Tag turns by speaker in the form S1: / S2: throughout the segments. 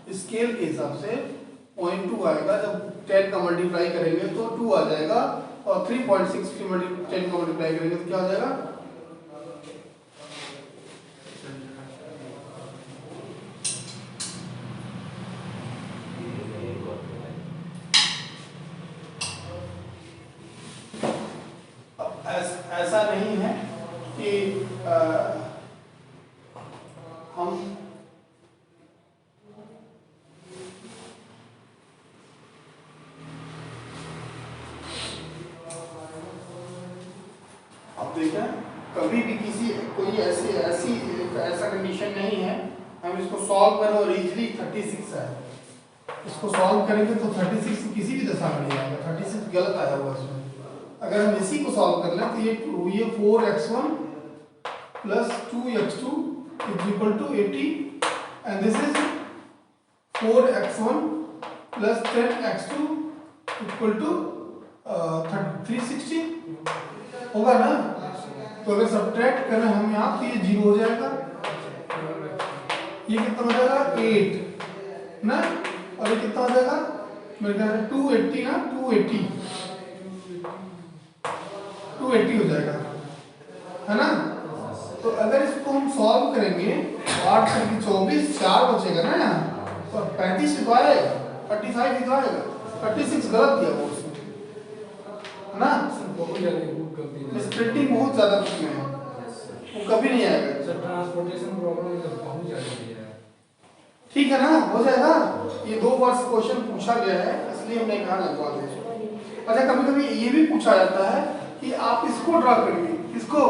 S1: Scale के हिसाब से 0.2 आएगा। जब 10 का मल्टीप्लाई करेंगे तो 2 आ जाएगा, और 3.6 की 10 का मल्टीप्लाई करेंगे तो क्या आ जाएगा? ऐसा नहीं है कि हम अब देखें कभी भी किसी कोई ऐसा कंडीशन नहीं है हम इसको सॉल्व करें और इजीली 36 है। इसको सॉल्व करेंगे तो 36 किसी भी दशा में नहीं आएगा, 36 गलत आया हुआ इसमें। अगर हम इसी को सॉल्व कर लें तो ये 4x1 plus 2x2 is equal to 80 and this is 4x1 plus 10x2 equal to 360 होगा ना। तो अगर सब्ट्रैक्ट करें हम यहाँ तो ये 0 हो जाएगा, ये कितना हो जाएगा 8 ना, और ये कितना हो जाएगा मेरे ख्याल से 280 ना, 280 हो जाएगा है ना। तो अगर इसको हम सॉल्व करेंगे 8 से 24 4 बचेगा ना यहाँ, और 35 तो आएगा, 35 तो आएगा, 36 गलत दिया वो उसमें है ना। स्प्लिटिंग बहुत ज्यादा उसमें है, वो कभी नहीं आएगा।
S2: ट्रांसपोर्टेशन प्रॉब्लम बहुत ज्यादा है,
S1: ठीक है ना, हो जाएगा। ये 2 बार क्वेश्चन पूछा गया है इसलिए हमने कहा लगवा दो। अच्छा कभी कभी ये भी पूछा जाता है कि आप इसको ड्रा करिए, इसको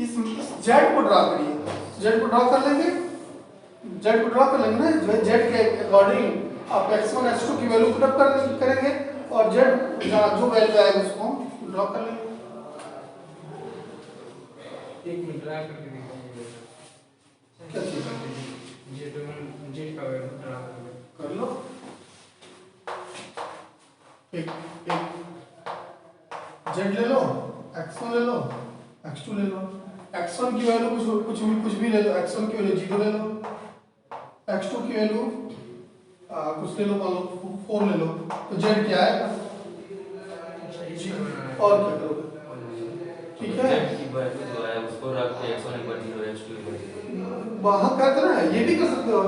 S1: इस जेड को ड्रा करिए, जेड को ड्रा कर लेंगे, जेड को ड्रा कर लेंगे ना, जो जेड के अकॉर्डिंग आप x1 x2 की वैल्यू पुट करेंगे और जेड जो वैल्यू आएगा उसको ड्रा कर लेंगे।
S2: एक मिनट ड्रा करके दिखाइए
S1: क्या चीज
S2: जेड का वैल्यू ड्रा
S1: कर लो। एक जेड ले लो, x1 ले लो, x2 ले लो। x1 की वैल्यू कुछ भी ले लो, x1 की वैल्यू 0 ले लो, x2 की वैल्यू कुछ ले लो, मान लो 4 ले लो, तो जेड क्या आएगा और क्या करोगे, ठीक है। वहाँ क्या करना है, ये भी कर सकते हो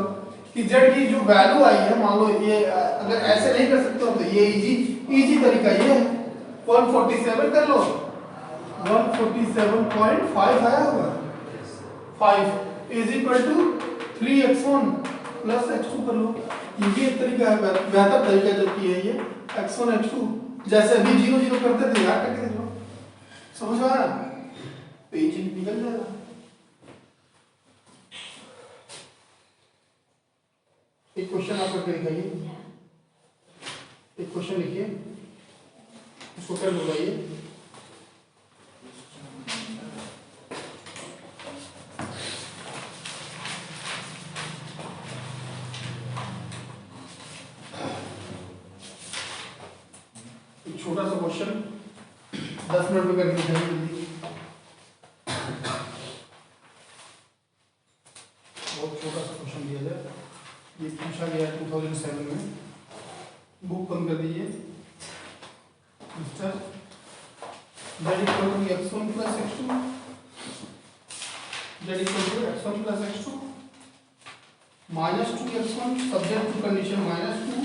S1: कि जेड की जो वैल्यू आई है, मान लो ये अगर ऐसे नहीं कर सकते हो तो ये इजी तरीका ये है, 147 कर लो, 147.5 आया होगा, 5 is equal to 3x1 plus x2 कर लो। ये भी एक तरीका है, बेहतर तरीका जो कि है ये x1 x2, जैसे अभी 0 0 करते थे याद करके देखो, समझ में आया, पेज निकल जाएगा। एक क्वेश्चन आप करके दिखाइए, एक क्वेश्चन लिखिए, उसको कर बुलाइए। एक छोटा सा क्वेश्चन 10 मिनट में करके दिखाइए जल्दी। बहुत छोटा सा क्वेश्चन दिया जाए, ये पूछा गया 2007 में, बुक बंद कर दीजिए। Mister z equal to x1 plus x2, z equal to x1 plus x2 minus 2x1 subject to condition minus 2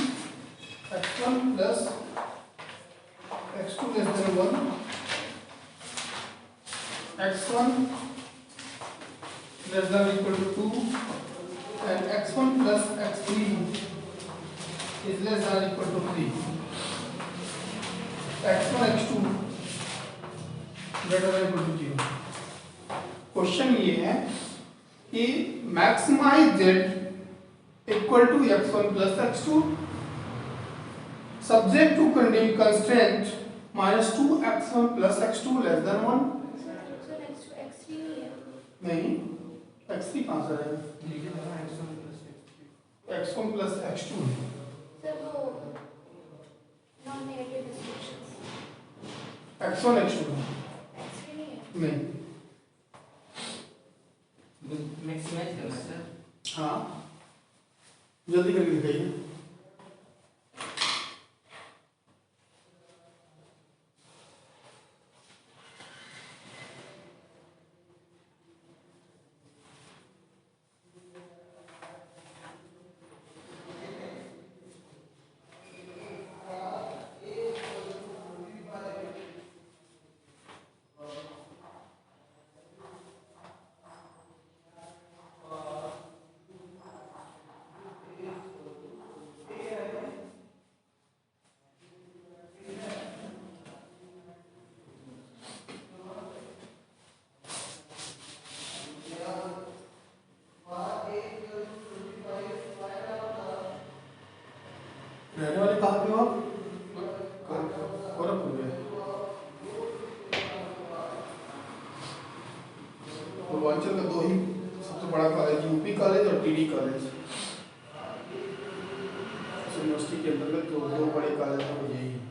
S1: x1 plus x2 less than 1, x1 less than equal to 2 and x1 plus x3 is less than or equal to 3, x1 x2 greater than equal to 0। Question ये है कि maximize z equal to x1 plus x2 subject to constraint minus 2x1 plus x2 less than 1। नहीं, x3 कहाँ से आएगा, x1 plus x2 x1 x2 नहीं,
S2: maximise करना है सर।
S1: हाँ जल्दी करके दिखाइए। रहने वाले कहाँ के हो आप? गोरखपुर में। पूर्वांचल का दो ही सबसे बड़ा कॉलेज, यूपी कॉलेज और टीडी कॉलेज। यूनिवर्सिटी के अंतर्गत तो दो बड़े कॉलेज हैं, वो यही हैं।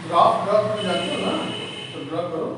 S1: ड्रॉप में जाती हो ना, तो ड्रॉप करो।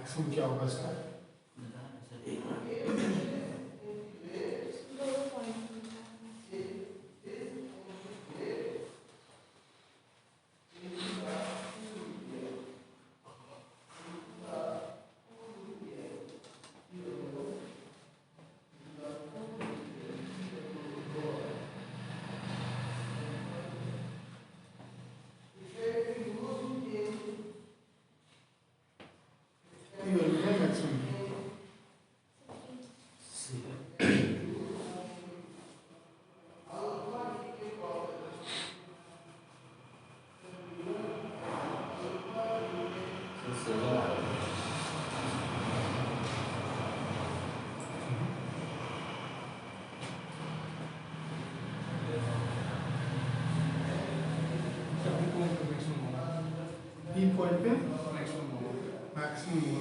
S1: मैक्सिमम क्या होगा इसका? बी पॉइंट पे मैक्सिमम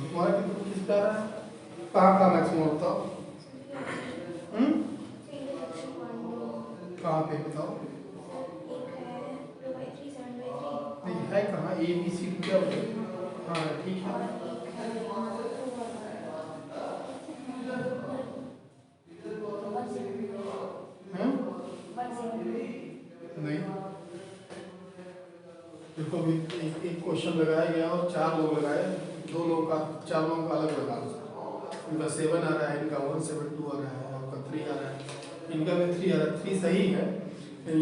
S1: तुम्हारा किसका आ रहा है? कहाँ का मैक्सिमम होता? कहाँ पे बताओ? नहीं है कहाँ? ए बी सी क्या होता है? हाँ ठीक है। नहीं देखो अभी एक क्वेश्चन लगाया गया और 4 लोग लगाए, 2 लोग का 4 लोगों का अलग लगा। इनका 7 आ रहा है, इनका 172 आ रहा है, आपका 3 आ रहा है, इनका भी 3 आ रहा है। 3 सही है।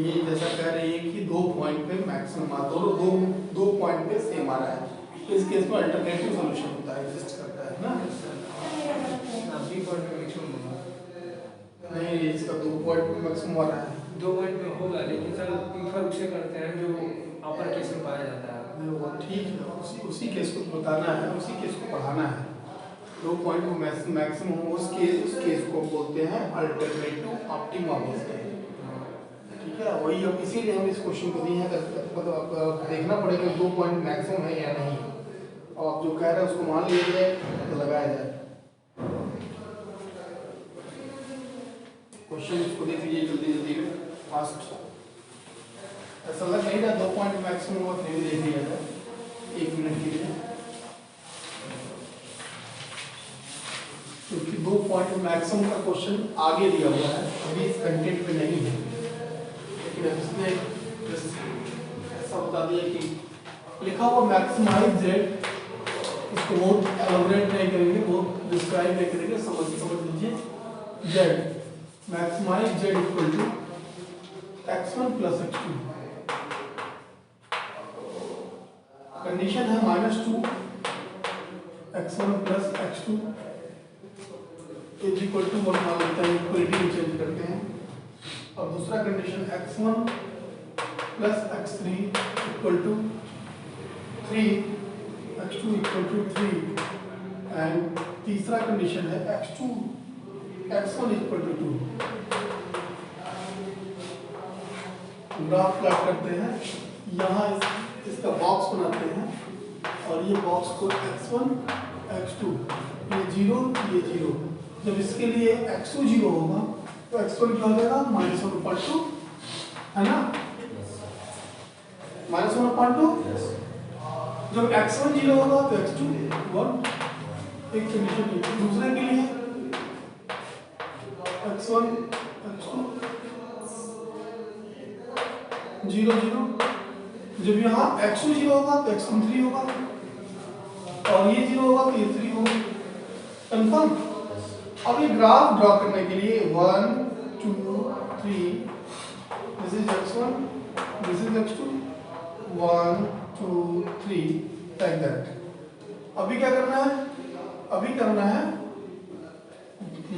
S1: ये जैसा कह रहे हैं कि 2 पॉइंट पे मैक्सिमम आ, दोनों दो पॉइंट पे सेम आ रहा है। इस केस में अल्टरनेटिव सॉल्यूशन होता है, एग्जिस्ट करता है ना।
S2: बी पॉइंट पे मैक्सिमम होगा।
S1: नहीं इसका 2 पॉइंट पे मैक्सिमम आ रहा है।
S2: 2 पॉइंट पे होगा, लेकिन सर प्रीफर उसे करते हैं जो अपर केस में पाया जाता है।
S1: वो ठीक है, उसी केस को बताना है, उसी केस को पढ़ाना है। 2 पॉइंट को मैक्सिमम उस केस को बोलते हैं अल्टरनेटिव ऑप्टिमा बोलते हैं। ठीक है, वही अब इसीलिए हम इस क्वेश्चन को दिए हैं, मतलब देखना पड़ेगा 2 पॉइंट मैक्सिमम है या नहीं, और आप जो कह रहे हैं उसको मान लिया जाए तो लगाया जाए। क्वेश्चन इसको देख लीजिए जल्दी जल्दी फास्ट। ऐसा लग नहीं रहा 2 पॉइंट मैक्सिमम और फिर देख लिया जाए 1 मिनट के लिए, क्योंकि 2 पॉइंट मैक्सिमम का क्वेश्चन आगे दिया हुआ है, अभी इस कंटेंट में नहीं है। लेकिन इसने ऐसा बता दिया कि लिखा हुआ मैक्सिमाइज जेड, इसको बहुत एलोबरेट नहीं करेंगे, बहुत डिस्क्राइब नहीं करेंगे, समझ लीजिए। Z maximize Z equal to x1 plus x2। Condition है -2 x1 plus x2 is equal to 1 मान लेते हैं, इक्वलिटी में चेंज करते हैं। और दूसरा condition x1 plus x3 equal to 3, x2 equal to 3, and तीसरा कंडीशन है x1 equal to 2। Graph plot करते हैं, यहाँ इसका बॉक्स बनाते हैं, और ये बॉक्स को x1 x2 ये 0 ये 0। जब इसके लिए x2 0 होगा तो x1 क्या हो जाएगा? -1/2 है ना, -1/2। जब x1 0 होगा तो x2 1। एक कंडीशन दूसरे के लिए x1 x2 0 0। जब यहाँ x2 0 होगा तो x1 3 होगा, और ये 0 होगा तो ये 3 होगा। कंफर्म। अब ये ग्राफ ड्रॉ करने के लिए 1 2 3, this is x1, this is x2, 1 2 3 like that. अभी क्या करना है? अभी करना है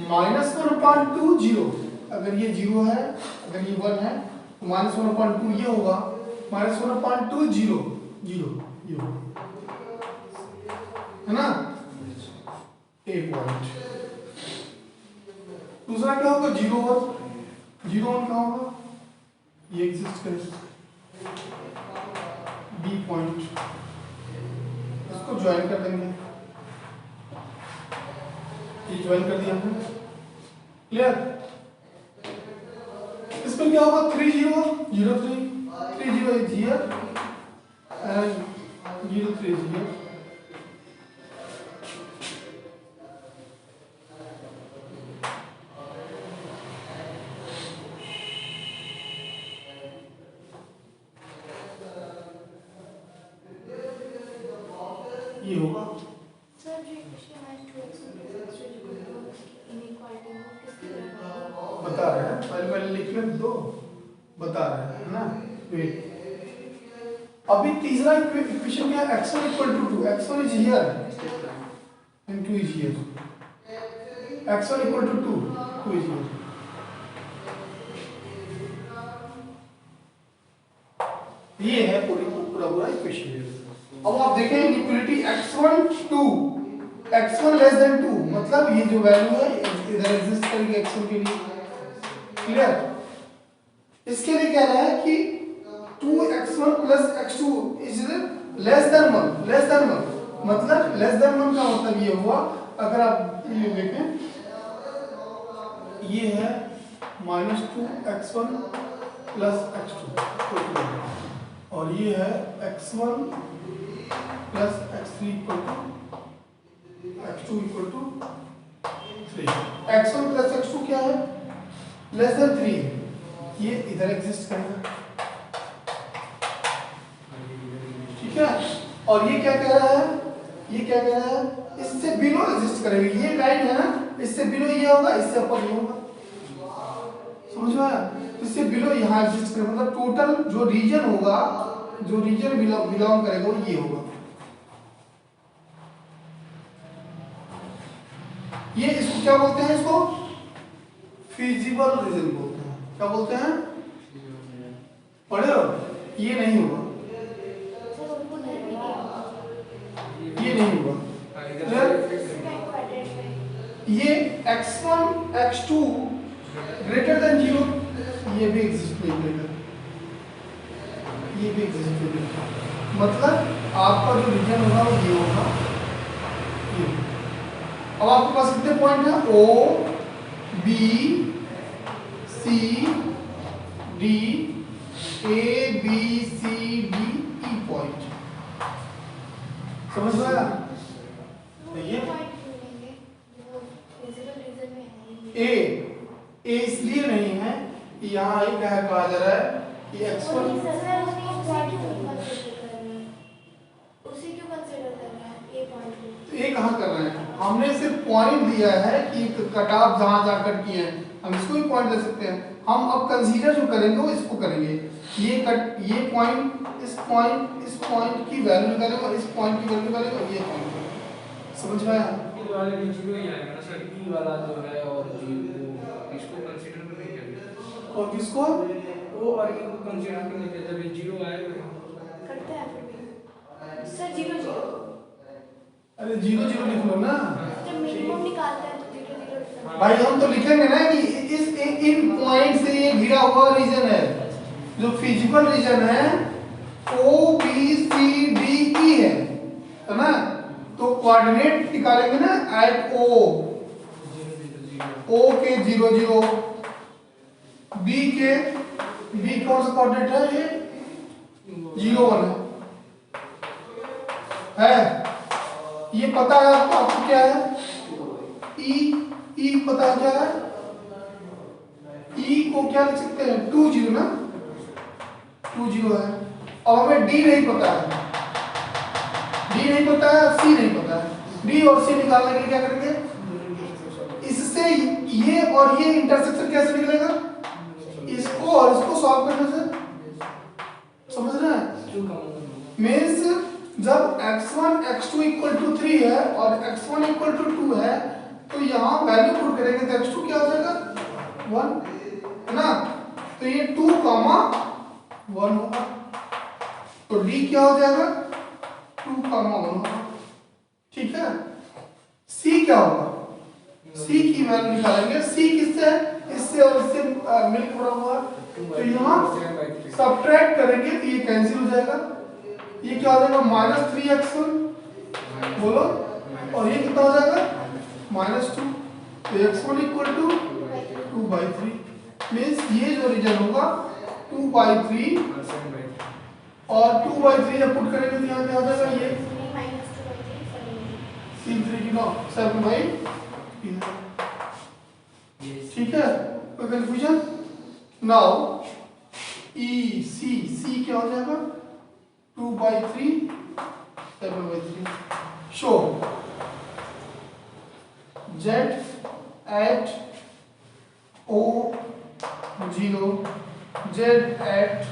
S1: -1/2 0। अगर ये 0 है, अगर ये 1 है तो -1/2 ये होगा, -1/2 0 0 0 है ना, ए पॉइंट। दूसरा क्या होगा? 0 1 0 1 क्या होगा? ये एग्जिस्ट करेगा बी पॉइंट, इसको ज्वाइन कर देंगे, ये ज्वाइन कर दिया हमने। क्लियर? इसमें क्या होगा? 3 0 0 3 3 0 is here and 0 3 is here। ये होगा।
S3: सर जो इक्वेशन है 2x इनइक्वालिटी को किसकी तरह
S1: बता रहे हैं, पहले लिखने दो, बता रहे हैं, है ना। वेट, अभी तीसरा इक्वेशन क्या है, x1 equal to 2, x1 is here and 2 is here, x1 equal to 2, 2 is here. ये है पूरा इक्वेशन। अब आप देखें equality x1 2, x1 less then 2, मतलब ये जो वैल्यू है इधर एग्जिस्ट करेगी x1 के लिए। क्लियर? इसके लिए कह रहा है कि 2x1 plus x2 is less than 1, less than 1, मतलब लेस देन 1 का मतलब ये हुआ, अगर आप ये देखें, ये है -2x1 प्लस x2 और ये है x1 plus x3 equal to x2 equal to 3। x1 plus x2 क्या है, लेस देन 3, ये इधर एग्जिस्ट करेगा। ठीक है, और ये क्या कह रहा है, ये क्या कह रहा है, इससे बिलो एग्जिस्ट करेगा। ये लाइन है ना, इससे बिलो ये होगा, इससे ऊपर ये होगा। समझ में आया? इससे बिलो यहाँ एग्जिस्ट करेगा, मतलब टोटल जो रीजन होगा, जो रीजन बिलोंग करेगा वो ये होगा। ये इसको क्या बोलते हैं, इसको फिजिबल रीजन बोलते हैं। क्या बोलते हैं, पढ़े हो? ये नहीं होगा, ये नहीं होगा। ये x1 x2 ग्रेटर देन 0, ये भी एग्जिस्ट नहीं करेगा, ये भी एग्जिस्ट नहीं करेगा। मतलब आपका जो रीजन होगा वो ये होगा, ये। अब आपके पास कितने पॉइंट हैं, O B C D A B C D E point. समझ में आया? ये ए इसलिए नहीं है कि यहाँ ये क्या कहा जा रहा है कि x1 तो ये कहाँ कर रहे हैं, हमने सिर्फ पॉइंट दिया है कि कट ऑफ जहाँ जाकर किए हैं, हम इसको भी पॉइंट दे सकते हैं। हम अब कंसीडर जो करेंगे वो इसको करेंगे, ये पॉइंट, इस पॉइंट की वैल्यू निकालेंगे और इस पॉइंट की वैल्यू निकालेंगे और ये पॉइंट। समझ में आया?
S2: ये वाले भी जीरो ही आएगा ना सर, ई वाला जो है और जीरो, इसको कंसीडर करने के लिए,
S1: और किसको
S2: वो और ये को कंसीडर करने के लिए जब ये जीरो आएगा
S3: करते हैं फिर भी सर 0 0।
S1: अरे 0 0 लिख लो ना
S3: जब मिनिमम निकालते हैं तो 0 0
S1: भाई। हम तो लिखेंगे ना कि इस इन पॉइंट से ये घिरा हुआ रीजन है, जो फिजिकल रीजन है O B C D E है ना। तो कोऑर्डिनेट निकालेंगे ना एट O के 0 0, B कौन सा कोऑर्डिनेट है, ये 0 1 है। ये पता है आपको क्या है, E पता है क्या है, E को क्या लिख सकते हैं, 2 0 ना, 2 0 है। और हमें D नहीं पता है, C नहीं पता है। D और C निकालने के लिए क्या करेंगे, इससे ये और ये इंटरसेक्शन कैसे निकलेगा, इसको और इसको सॉल्व करने से। समझ रहे हैं? मीन्स जब x1 x2 इक्वल टू 3 है और x1 इक्वल टू 2 है, तो यहाँ वैल्यू पुट करेंगे तो x2 क्या हो जाएगा, 1 है ना। तो ये 2, 1 होगा, तो D क्या हो जाएगा, 2, 1 होगा। ठीक है, C क्या होगा, C की वैल्यू निकालेंगे। C किससे है, इससे और इससे मिलकर बना हुआ, तो यहाँ सब्ट्रैक्ट करेंगे तो ये कैंसिल हो जाएगा। ये क्या हो जाएगा, -3x1 बोलो, और ये कितना हो जाएगा, -2। तो x1 इक्वल टू 2/3, मीन्स ये जो रीजन होगा 2/3, और 2/3 जब पुट करेंगे तो यहाँ क्या हो जाएगा, ये -7/3। ठीक है, कोई कंफ्यूजन? नाउ C क्या हो जाएगा, 2/3 7/3। Show z at o 0, z at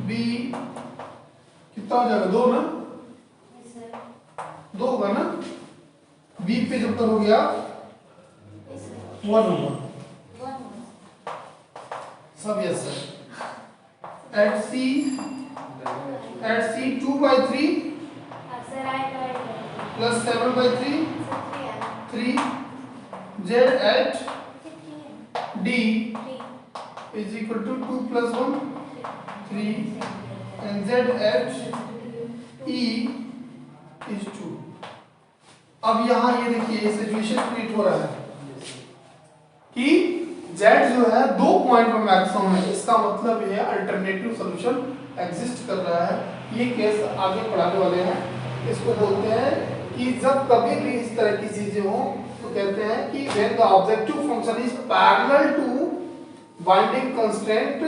S1: b कितना हो जाएगा 2 ना,
S3: Yes, sir.
S1: 2 होगा ना, b पे जब तक हो गया
S3: Yes, sir.
S1: 1 होगा
S3: 1.
S1: सब yes sir. at c 2/3
S3: Sir, I got it.
S1: plus 7/3
S3: Sir, 3.
S1: 3 z at d
S3: 3.
S1: is equal to 2 plus 1 3 and z at e is 2। अब यहाँ ये देखिए सिचुएशन क्रिएट हो रहा है कि z जो है 2 पॉइंट पर मैक्सिमम है, इसका मतलब ये अल्टरनेटिव सॉल्यूशन एग्जिस्ट कर रहा है। ये केस आगे पढ़ाने वाले हैं, इसको बोलते हैं कि जब कभी भी इस तरह की चीजें हो तो कहते हैं कि when the objective function is parallel to binding constraint,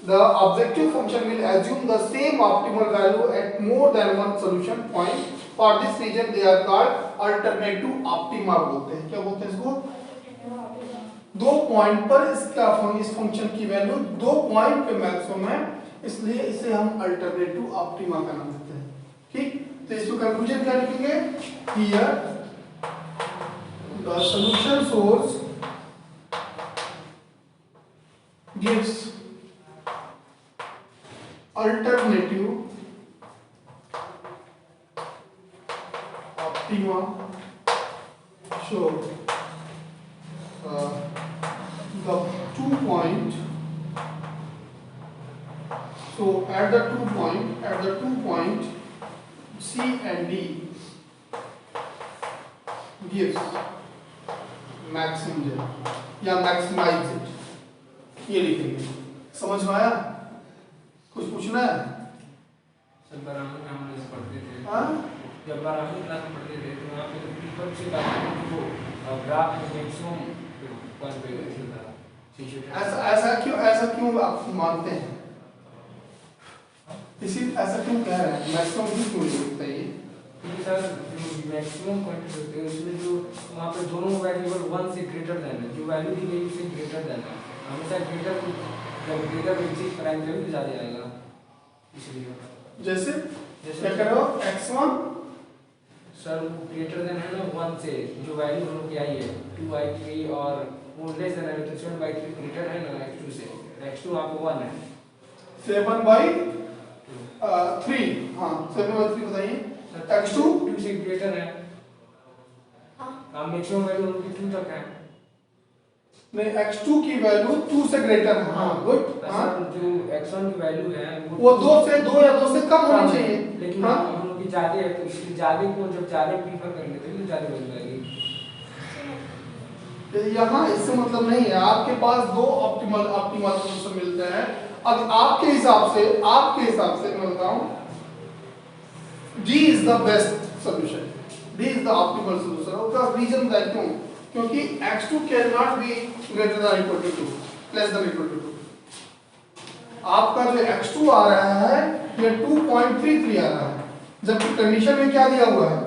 S1: the objective function will assume the same optimal value at more than one solution point। For this reason they are called alternative optima बोलते हैं। क्या बोलते हैं इसको? 2 point पर इस function की value 2 point पे मैक्सिमम है, इसलिए इसे हम अल्टरनेटिव ऑप्टिमा का नाम देते हैं। ठीक, तो इसको कंक्लूजन क्या लिखेंगे? Here the solution source gives alternative optima show the 2 point, so at the 2 point C and D gives maximum z या maximize it, ये लिखेंगे। समझ में आया? कुछ पूछना है?
S2: सर बारहवीं में हम लोग पढ़ते थे।
S1: हाँ?
S2: जब बारहवीं क्लास में पढ़ते थे तो वहाँ पे तो पीपल से बात करते थे, वो ग्राफ में मैक्सिमम पॉइंट पे था।
S1: ऐसा क्यों आप मानते हैं? ऐसा क्यों कह रहे हैं? मैक्सिमम भी क्यों बताइए?
S2: क्योंकि सर जो मैक्सिमम पॉइंट होते हैं उसमें जो वहाँ पे दोनों वेरिएबल 1 से ग्रेटर देन है, जो वैल्यू दी गई उससे ग्रेटर देन है, हमेशा ग्रेटर, जब ग्रेटर एक्सिस्ट प्राइम वैल्यू भी ज़्यादा आएगा, इसलिए
S1: जैसे क्या करो x1
S2: सर ग्रेटर देन है ना 1 से, जो वैल्यू हम लोग की आई है 2i3 और वो लेस देन है तो 7/3 ग्रेटर है ना x2 से, x2 वहाँ पे 1 है
S1: 7/3। हाँ 7/3 बताइए। x2
S2: 2 से ग्रेटर है, हाँ मैक्सिमम वैल्यू उनकी 2 तक है।
S1: नहीं, x2 की वैल्यू 2 से ग्रेटर है। हाँ गुड। हाँ
S2: जो x1 की वैल्यू है
S1: वो 2 या 2 से कम होनी चाहिए,
S2: लेकिन
S1: हाँ
S2: हम लोग की ज़्यादा है तो इसलिए ज़्यादा को जब ज़्यादा प्रीफर कर लेते हैं तो ज़्यादा वैल्यू आएगी।
S1: यहाँ इससे मतलब नहीं है, आपके पास 2 ऑप्टिमल सॉल्यूशन मिलते हैं। अब आपके हिसाब से मैं बताऊं D is the best solution, D is the optimal solution। उसका रीजन है क्यों? क्योंकि x2 cannot be greater than equal to 2, less than equal to 2। आपका जो x2 आ रहा है ये 2.33 आ रहा है, जबकि कंडीशन में क्या दिया हुआ है?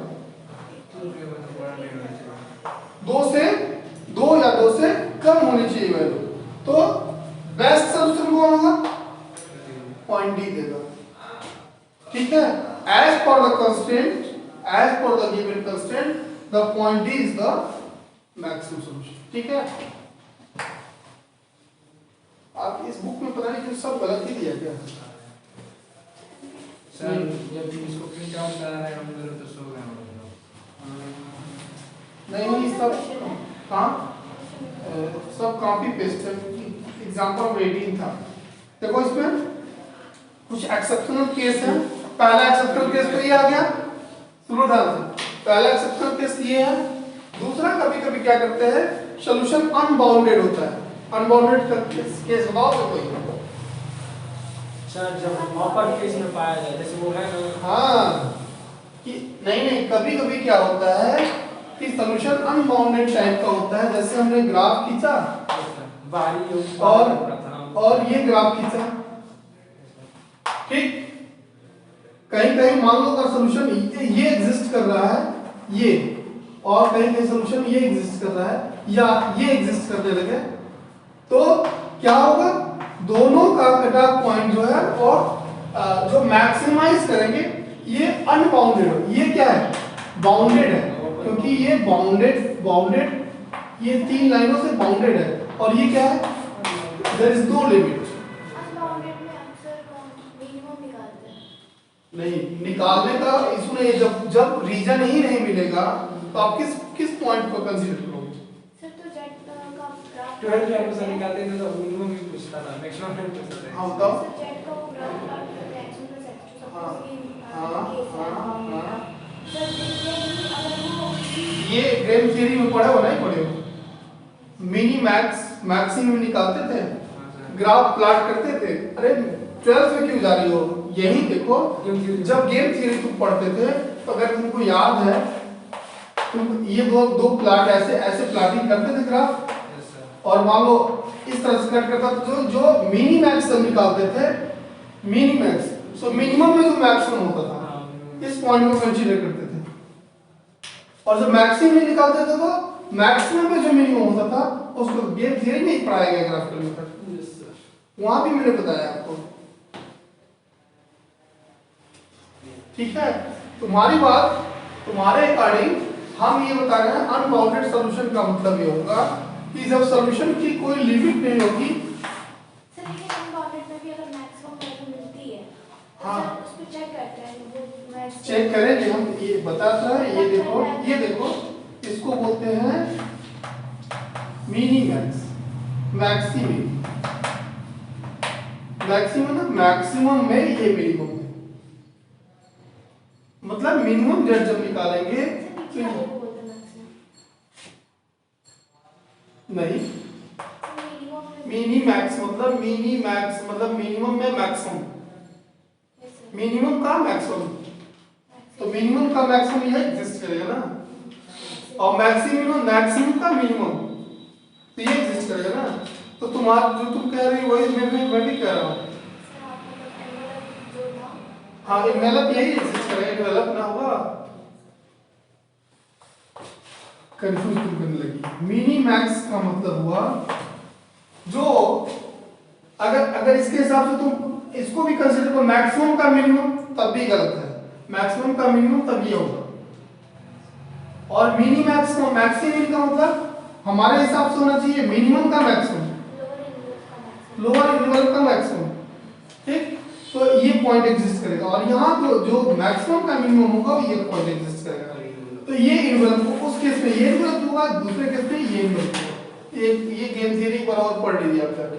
S1: 2 या 2 से कम होनी चाहिए वैल्यू। तो बेस्ट सॉल्यूशन कौन होगा? पॉइंट डी देगा। ठीक है, as per the constraint, as per the given constraint, the point D is the maximum solution. ठीक है, आप इस बुक में पता नहीं क्यों सब गलत ही दिया गया।
S2: सर जब इसको प्रिंट आउट करा रहे हम लोग तो सो गए हम लोग।
S1: नहीं सब कहाँ सब कॉपी पेस्ट है। एग्जाम्पल 18 था, देखो इसमें कुछ एक्सेप्शनल केस है। पहला एक्सेप्शनल केस तो ये आ गया, सुनो ध्यान से। पहला एक्सेप्शनल केस ये है। दूसरा कभी कभी क्या करते हैं, सॉल्यूशन अनबाउंडेड होता है। अनबाउंडेड केस बताओ तो कोई।
S2: सर जब ऑपर केस में पाया जाए जैसे वो है ना,
S1: हाँ कि नहीं कभी कभी क्या होता है कि सॉल्यूशन अनबाउंडेड टाइप का होता है। जैसे हमने ग्राफ खींचा और ये ग्राफ खींचा, ठीक। कहीं कहीं मान लो अगर सॉल्यूशन ये एग्जिस्ट कर रहा है ये, और कहीं कहीं सोल्यूशन ये एग्जिस्ट कर रहा है या ये एग्जिस्ट करने लगे, तो क्या होगा, दोनों का कट ऑफ पॉइंट जो है और जो मैक्सिमाइज करेंगे ये अनबाउंडेड हो, ये क्या है, बाउंडेड है, क्योंकि ये बाउंडेड ये 3 लाइनों से बाउंडेड है, और ये क्या है, there is no limit.
S3: Unbounded में अक्सर मिनिमम निकालते हैं।
S1: नहीं, निकालने का इशू नहीं, जब रीजन ही नहीं मिलेगा तो आप किस पॉइंट को कंसीडर करोगे?
S3: सर तो जेड का ग्राफ
S2: 12 लाइन से निकालते थे तो मिनिमम ही पूछता था, मैक्सिमम नहीं पूछता था।
S1: हाँ बताओ।
S3: सर जेड का वो ग्राफ प्लॉट करते हैं x1 + x2
S1: हाँ,
S3: सपोज कि
S1: हाँ,
S3: केस है।
S1: हाँ।
S3: सर देखते हैं कि अगर वो
S1: ये गेम थियरी में पढ़े हो, नहीं पढ़े हो? मिनी मैक्स मैक्सिमम निकालते थे, ग्राफ प्लॉट करते थे। अरे 12th में क्यों जा रही हो, यही देखो, जब गेम थियरी तुम पढ़ते थे तो अगर तुमको याद है, तुम ये दो प्लॉट ऐसे प्लॉटिंग करते थे ग्राफ, और मान लो इस तरह से कट करता, तो जो मिनी मैक्स हम निकालते थे, मिनी मैक्स, सो मिनिमम में जो मैक्सिमम होता था इस पॉइंट को कंसीडर करते थे, और जब मैक्सिमम में निकालते थे तो मैक्सिमम में जो मिनिमम होता था उसको गेम थियरी में ही पढ़ाया गया ग्राफिकल मेथड, वहां भी मैंने बताया आपको। ठीक है, तुम्हारी बात, तुम्हारे अकॉर्डिंग हम ये बता रहे हैं अनबाउंडेड सॉल्यूशन का मतलब ये होगा कि जब सॉल्यूशन की कोई लिमिट नहीं होगी।
S3: सर लेकिन अनबाउंडेड में भी अगर मैक्सिमम वैल्यू मिलती है तो
S1: हाँ।
S3: सर उस पे चेक करते हैं वो मैक्स
S1: चेक करेंगे हम, ये बताता है, ये देखो इसको बोलते हैं मिनी मैक्स, मैक्सिमम, मैक्सिमम ना, मैक्सिमम में ये मिनिमम है, मतलब मिनिमम जेड जब निकालेंगे तो
S3: क्या वो बोलते हैं मैक्सिमम
S1: नहीं,
S3: मिनिमम में
S1: मिनी मैक्स मतलब मिनिमम में मैक्सिमम, मिनिमम का मैक्सिमम, तो मिनिमम का मैक्सिमम यह एग्जिस्ट करेगा ना, और मैक्सिमम का मिनिमम तो ये एग्जिस्ट करेगा ना, तो तुम्हारा जो तुम कह रही हो वही मैं भी कह रहा हूँ।
S3: सर आपका एनवेलप जो था
S1: हाँ, इनवेलप यही एग्जिस्ट करेगा, इनवेलप ना होगा, कंफ्यूज तुम करने लगी। मिनी मैक्स का मतलब हुआ जो, अगर इसके हिसाब से तुम इसको भी कंसीडर करो मैक्सिमम का मिनिमम, तब भी गलत है, मैक्सिमम का मिनिमम तब ये होगा, और मिनी मैक्स का मैक्सिमम का मतलब हमारे हिसाब से होना चाहिए मिनिमम का मैक्सिमम,
S3: लोअर एनवेलप का मैक्सिमम
S1: लोअर इनवेलप का मैक्सिमम। ठीक, तो ये पॉइंट एग्जिस्ट करेगा, और यहाँ जो मैक्सिमम का मिनिमम होगा ये पॉइंट एग्जिस्ट करेगा, तो ये इनवेलप उस केस में ये इनवेलप होगा, दूसरे केस में ये इनवेलप होगा। ये गेम थियरी पर और पढ़ लीजिए आप जाके।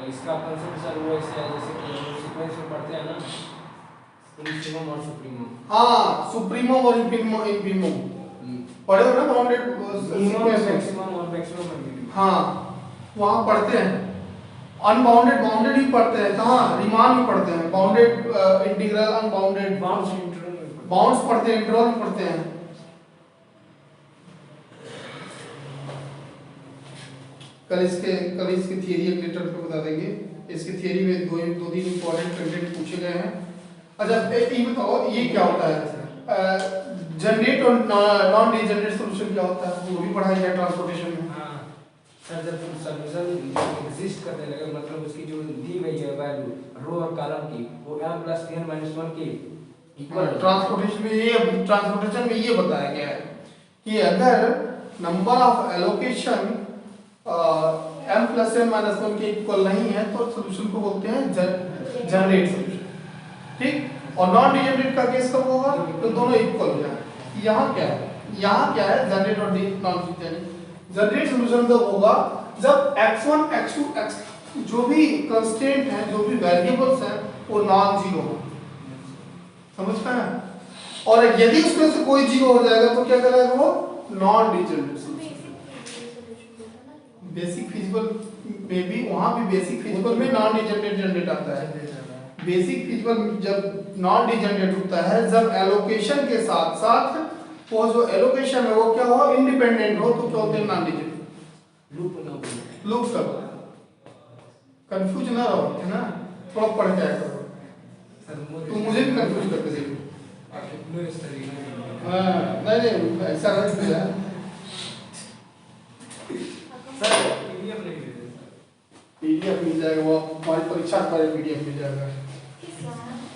S2: इसका कांसेप्ट सर वो ऐसे है जैसे कि हम सीक्वेंस में पढ़ते हैं ना, इनफिनिमम और सुप्रीमम।
S1: हाँ, सुप्रीमम और इनफिनिमम पढ़े हो ना, बाउंडेड
S2: मैक्सिमम और मैक्सिमम और मिनिमम।
S1: हाँ, वहाँ पढ़ते हैं, अनबाउंडेड बाउंडेड ही पढ़ते हैं, कहाँ रीमान में पढ़ते हैं, bounded integral, unbounded
S2: bounds integral में
S1: बाउंड्स पढ़ते हैं, इंटीग्रल में पढ़ते हैं। कल इसके थियरी एक लेटर पे बता देंगे, इसकी थियरी में दो तीन इंपॉर्टेंट कंटेंट पूछे गए हैं। अच्छा ये बताओ, ये क्या होता है जनरेट और नॉन डिजनरेट सॉल्यूशन क्या होता है, वो भी पढ़ाया गया ट्रांसपोर्टेशन में।
S2: हाँ सर, जब सॉल्यूशन एग्जिस्ट करने लगे, मतलब उसकी जो दी गई है वैल्यू रो और कॉलम की, वो m + n - 1 के इक्वल।
S1: ट्रांसपोर्टेशन में ये बताया गया है कि अगर number of allocation m + n - 1 के इक्वल नहीं है तो सॉल्यूशन को बोलते हैं जनरेट सॉल्यूशन। ठीक, और नॉन डिजनरेट का केस कब होगा, तो दोनों इक्वल हो जाए। यहाँ क्या है जनरेट और नॉन डिजनरेट। जनरेट सॉल्यूशन तब होगा जब x1 x2 x जो भी कांस्टेंट है, जो भी वेरिएबल्स हैं, वो नॉन जीरो हो, समझ पाए। और यदि उसमें से कोई जीरो हो जाएगा तो क्या कराएगा वो, non degenerate solution. Basic physical में भी, वहां भी बेसिक फिजिकल में नॉन डिजनरेट जनरेट आता है। बेसिक फिजिकल जब नॉन डिजनरेट होता है जब एलोकेशन के साथ साथ वो जो एलोकेशन है वो क्या हो, इंडिपेंडेंट हो, तो क्या होते हैं नॉन डिजनरेट। लूप सब कंफ्यूज ना रहो, है ना, थोड़ा पढ़ जाया करो, तो मुझे भी कंफ्यूज करके देखो।
S2: नो इस तरीके का
S1: हाँ नहीं ऐसा नहीं है
S2: सर पीडीएफ नहीं दे सर
S1: पीडीएफ मिल जाएगा वो हमारी परीक्षा पर पीडीएफ मिल जाएगा
S3: किस बार